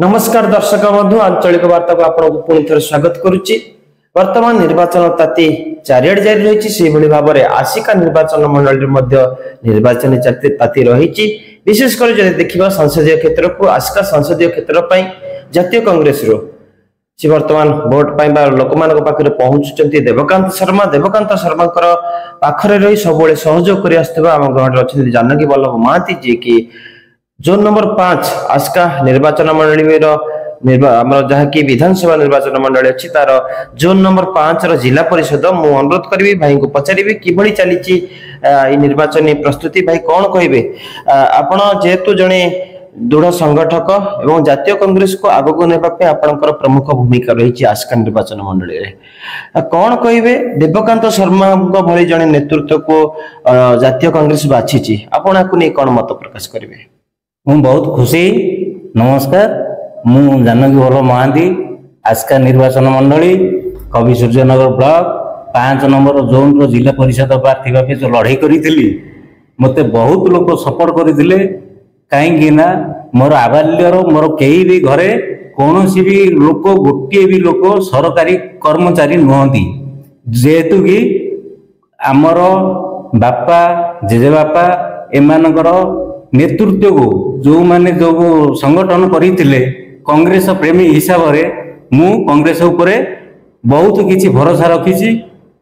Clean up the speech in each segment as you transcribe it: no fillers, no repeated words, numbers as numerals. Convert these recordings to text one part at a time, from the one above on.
नमस्कार दर्शक बंधु आंचलिक वार्ता को आपको पुणी थे स्वागत करुच्ची। वर्तमान निर्वाचन ताती चारिआडे जारी रही से भाव में आसिका निर्वाचन मंडल निर्वाचन ताती रही। विशेषकर जब देखा संसदीय क्षेत्र को आसिका संसदीय क्षेत्र जातीय कांग्रेस सी वर्तमान भोट लोक मान पाखे पहुंचुंट देवकांत शर्मा पाखरे रही सब सहयोग कर आम गहर अच्छा जानकी वल्लभ महांती जी की जोन नंबर 5 आस्का निर्वाचन मंडली जहाँकि विधानसभा निर्वाचन मंडली अच्छी तार जोन नंबर 5 जिला परिषद मु अनुरोध करी भाई को पचारि कि चली निर्वाचन प्रस्तुति भाई कौन कहे आपण जेहेतु जड़े दृढ़ संगठक एवं जातीय कांग्रेस को आग को नापी आपंकर प्रमुख भूमिका रही आस्का निर्वाचन मंडली कौन कहे देवकांत शर्मा भली जड़े नेतृत्व को जातीय कांग्रेस बाछी आपण नहीं कौन मत प्रकाश करेंगे। मु बहुत खुशी। नमस्कार, मु जानकी वल्लभ महांती आस्का निर्वाचन मंडली कवि सूर्यनगर ब्लॉक 5 नंबर जोन रो जिला परिषद प्रार्थी भाव जो लड़ाई करी मते बहुत लोग सपोर्ट करते कहीं मोर आबाल्यर मोर कई भी घरे कौन भी लोक गोटे भी लोक सरकारी कर्मचारी नुहति जेहेतु कि आमर बापा जेजेबापा एमानकर नेतृत्व को जो माने जो संगठन करते कांग्रेस प्रेमी हिसाब से मु कांग्रेस उपरे बहुत किसी भरोसा रखी।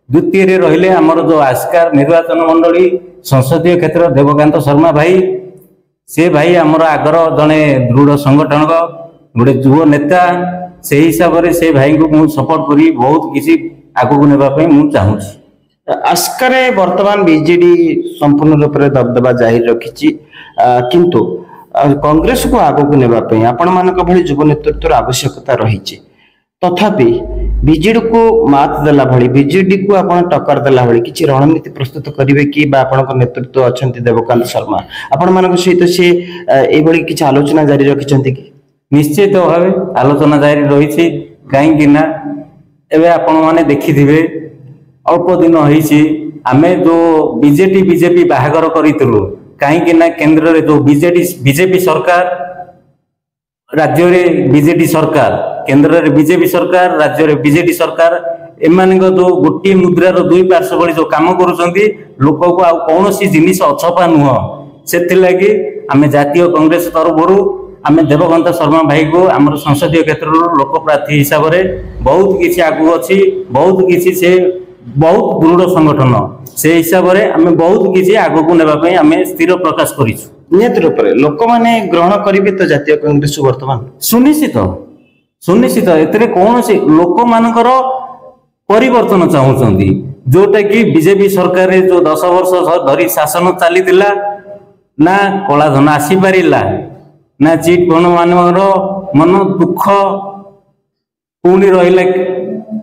द्वितीय रहिले आमर जो आस्का निर्वाचन मंडली संसदीय क्षेत्र देवकांत शर्मा भाई से भाई आमर आगर जड़े दृढ़ संगठन गोटे युव नेता से हिसाब से भाई को मु सपोर्ट करी बहुत किसी आगू नेबापी मु चाहूँगी। आस्कार वर्तमान बीजेडी संपूर्ण रूप से दबदबा जाहिर रखी किंतु कांग्रेस को आग को नापी आपण मान भली युव नेतृत्व आवश्यकता रही तथापि बीजेडी को मात देला भली बीजेडी को आपण टक्कर देला भली किछि रणनीति प्रस्तुत करिवे कि बा आपण नेतृत्व अछंती देवकांत शर्मा आपण मान सहित से ए भली किछि आलोचना जारी रखिछंती कि? निश्चित भावे आलोचना जारी रही कहीं ना एबे आपण माने देखिथिबे अल्प दिन होइछि आमे जो बीजेपी बाहागर करितलु कहीं ना केंद्र रे जो बीजेपी सरकार राज्य रे बीजेडी सरकार केंद्र रे बीजेपी सरकार राज्य रे बीजेडी सरकार एमानक जो गोटी मुद्रा रो दुई पार्श्व भली जो काम करूछंती लोक को आ कोनोसी जिनिस अछपा नुह सेति लागि आमे जातीय कांग्रेस तरफरु आमे देवकांत शर्मा भाई को आमर संसदीय क्षेत्र लोक प्रार्थी हिसाब रे बहुत किछि आगु अछि बहुत किछि से बहुत दृढ़ संगठन से हिसाब से आम बहुत किसी आग को नापी आम स्थिर प्रकाश करूँ। निहत रूप से लोक मैंने ग्रहण करेंगे तो जातीय कांग्रेस वर्तमान सुनिश्चित एते कौन से लोक मानकर परिवर्तन चाहूँगी जोटा कि बीजेपी सरकार जो 10 वर्ष धरी शासन चली ना कला धन आसी पारा ना चिट फंड मान मन दुख पुणी रहा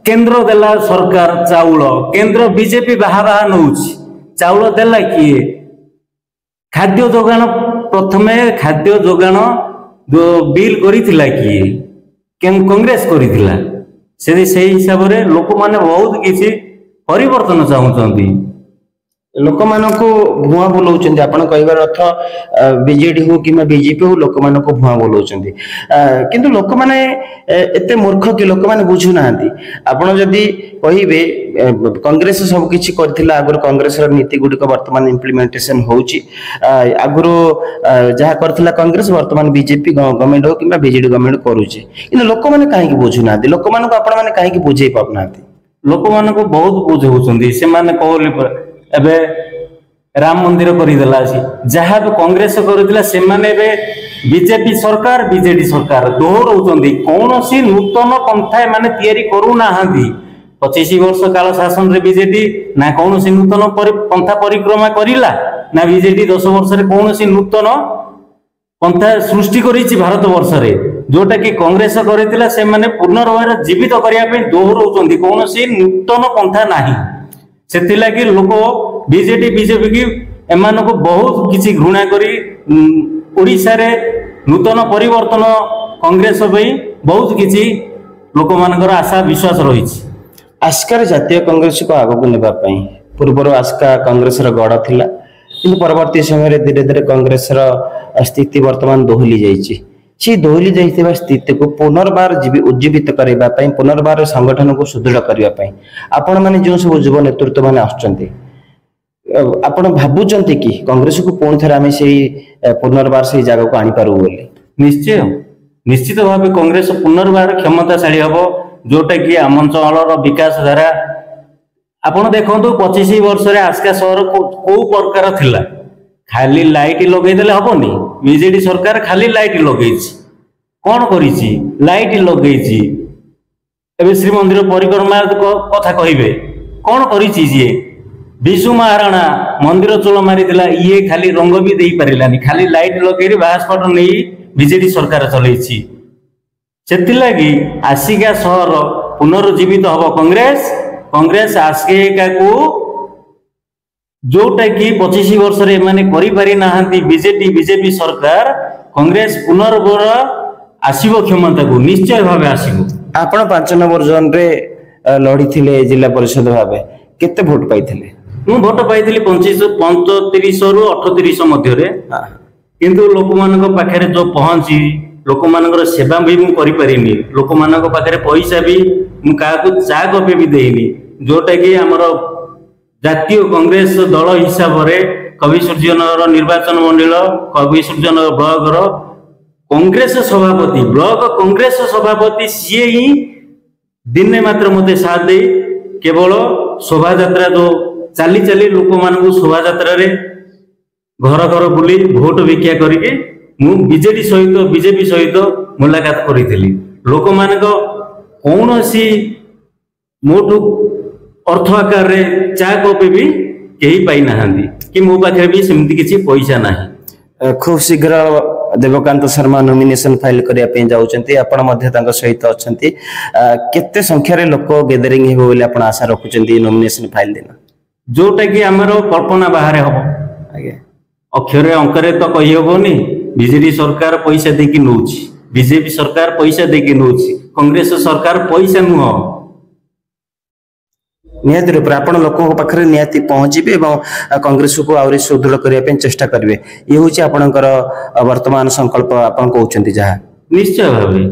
केंद्र देला सरकार चाउल केंद्र बीजेपी बाहा नौ चाउल देला किए खाद्य जोगाण प्रथमे खाद्य जोगाण जो बिल करिथिला किए कांग्रेस करिथिला से हिसाब से लोक माने बहुत किसी परिवर्तन चाहूँगी। लोक मानक भुआ बुलाऊं आप कहबार अर्थ बीजेडी हो कि बीजेपी हो लोक मान भुआ बुलाऊं किंतु लोक मैंने एत मूर्ख कि लोक मैंने बुझुना आपड़ जदि कहे कांग्रेस सब किसी आगुरी कांग्रेस नीति गुड़िक वर्तमान इम्प्लीमेंटेशन होगी आगुरी जहाँ करथिला कांग्रेस वर्तमान बीजेपी गवर्नमेंट हो कि बीजेडी गवर्नमेंट करुचे कि लोक मैंने कहीं बुझुना लोक मान कहीं बुझे पाना लोक मान बहुत बुझाऊँ से कहले एबे राम मंदिर करदेला जहाँ भी कांग्रेस करथिला से माने बीजेपी सरकार बीजेडी सरकार दोहराउछंती कौन सी नूतन पंथा माने तैयारी करूना 25 वर्ष काल शासन रे बीजेडी ना कौन सी नूतन पंथा परिक्रमा करिला ना बीजेडी 10 वर्ष रे कौन सी नूतन पंथा सृष्टि करिछि भारत वर्ष रे जोटा कि कांग्रेस करथिला से माने पुनर्वार जीवित करिया पे दोहराउछंती कौन सी नूतन पंथा नाही से लोक बीजेपी की एमान को बहुत किसी घृणा करी ओडिशा रे नूतन परिवर्तन कांग्रेस बहुत किसी लोक मानकर आशा विश्वास रही। आस्कार जातीय कांग्रेस को आग को नापी पूर्वर आस्का कांग्रेस गढ़ थिला परवर्ती समय धीरे धीरे कांग्रेस स्थिति वर्तमान दोहली जाइए से दोहली जाइथिबा स्थिति को पुनर्बार उज्जीवित करबा पई पुनर्बार संगठन को सुदृढ़ करबा पई आपण माने जो सब युवा नेतृत्व माने आछंती आपण भाबुचंती कि कांग्रेस को पुणी थरे आमे सेही पुनर्बार से जगह को आनी पारू बोली? निश्चय निश्चित भाव कांग्रेस पुनर्बार क्षमताशाली हम जोटा कि आम अंचल विकास धारा आपण देखो 25 वर्ष आस्का सहर को प्रकार थिला खाली लाइट लगेदेले हबनी बीजेडी सरकार खाली लाइट लगे कौन करिछि लाइट लगे श्रीमंदिर परिक्रमा कथा कहिबे कौन करिछि जे विशु महाराणा मंदिर चोल मारी ये खाली रंग भी दे पारानी खाली लाइट लगे बासपट नहीं बीजेडी सरकार चलैछि सेतिलागी आसिका सहर पुनर्जीवित हम कांग्रेस कांग्रेस आसिका को जोटा कि 25 वर्ष रे माने करि पारि नाहंती बीजेपी सरकार कांग्रेस पुनर्बार आसीबो क्षमता को निश्चय भावे आसीबो। आपण 5 नंबर जोन रे लड़ी थिले जिला परिषद भावे केते वोट पाइथिले? मु वोट पाइथिली 35 रु 38 मध्य रे किंतु लोक मानक पाखरे जो पहुंची लोक मानकर सेवा भी मु करि परिनी लोक मानक पाखरे पैसा भी मु काको चा कपे भी देइनी जोटा कि हमर जातीय कांग्रेस दल हिसाब रे कवि सूर्यनगर निर्वाचन मंडल कवि सूर्यनगर ब्लॉक रो कांग्रेस सभापति ब्लॉक कांग्रेस सभापति सी ही दिन मात्र मते साथ दे केवल शोभा यात्रा जो चाली चाली लोक मानक शोभा यात्रा रे घर घर बुली भोट भिक्षा करके मु बीजेपी सहित मुलाकात करी लोक मानक कौन सी मोटू अर्थ आकार रे चा कपे भी कहीं पाई नाहांती कि मो पाखे भी सेमती किसी पैसा नाही। खूब शीघ्र देवकांत शर्मा नॉमिनेशन फाइल करिया पे जाउचंती आपण मध्ये तांको सहित अछंती केते संख्या रे लोक गैदरिंग हेबो बोले आपण आशा रखुचंती नॉमिनेशन फाइल दिन जोटा कि हमरो कल्पना बाहर हबो आगे अक्षरे अंकरे तो कहि हबोनी बीजेपी सरकार पैसा देकी नउची बीजेपी सरकार पैसा देकी नउची कांग्रेस सरकार पैसा नुह निहाती रूप आपण लोक पाखरे निहाती पहुंचबे एवं कांग्रेस को आउरी सुदृढ़ करिया पे चेष्टा करिवे ये होची आपणकर वर्तमान संकल्प आपण कहउचंती जहा निश्चय भाबे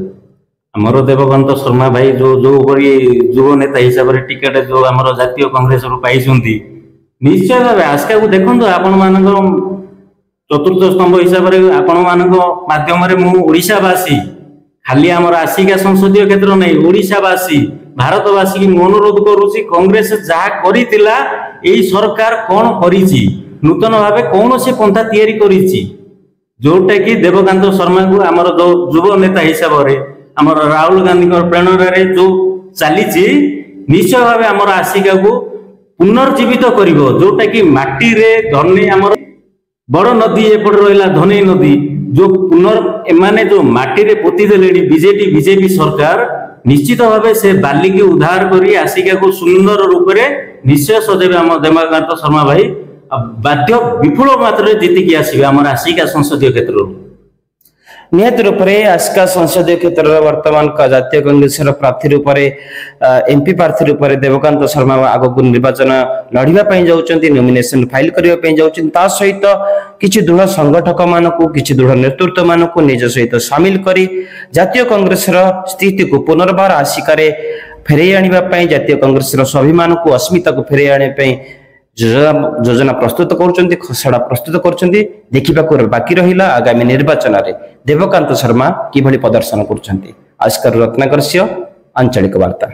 हमरो देवकांत शर्मा भाई जो जो बड़ी युवा नेता हिसाब रे टिकट जो हमरो जातीय कांग्रेस रो पाइछंती निश्चय भाबे आस्का को देखंतु आपण मानकर चतुर्थ स्तंभ हिसाब रे आपण मानक माध्यम रे मु ओडिशावासी खाली हमर आसिका संसदीय क्षेत्र नै ओडिशावासी भारतवासी की अनुरोध करुछि कांग्रेस जहा करितिला एई सरकार कोन करिछि नूतन भाबे कौन से पंथा तैयारी करिछि जोटा कि देवकांत शर्मा को हमर जो युवा नेता हिसाब रे हमर राहुल गांधी प्रेरणा रे जो चलीछि निश्चय भाबे हमर आसिका को पुनर्जीवित करिवो जोटा कि माटी रे धनी हमर बड़ नदी एपट रहिला धनी नदी जो एमाने जो माटी रे पोती देलेडी बीजेपी सरकार निश्चित भाव से बाली की उद्धार करी आसिका को सुंदर रूप से निश्चय सजेबे हम देवकांत शर्मा भाई बाध्य विपुल मात्रा जीतिकी आसबे आम आसिका संसदीय क्षेत्र निहत रूप से आसिका संसदीय क्षेत्र वर्तमान जातीय कांग्रेस प्रार्थी रूप से एमपी प्रार्थी रूप से देवकांत शर्मा आग को निर्वाचन लड़ाई जाऊँच नॉमिनेशन फाइल करने जाऊँ सहित किसी दृढ़ संगठक मानक किसी दृढ़ नेतृत्व मानक निज सहित सामिल करी जातीय कांग्रेस स्थिति को पुनर्बार आसिका फेरे आने जातीय कांग्रेस स्वाभिमान को अस्मिता को फेरे आने योजना प्रस्तुत कर खसड़ा प्रस्तुत कर देखा बाकी रहा आगामी निर्वाचन में देवकांत शर्मा किभली प्रदर्शन कर। आस्कर रत्नाकर आंचलिक वार्ता।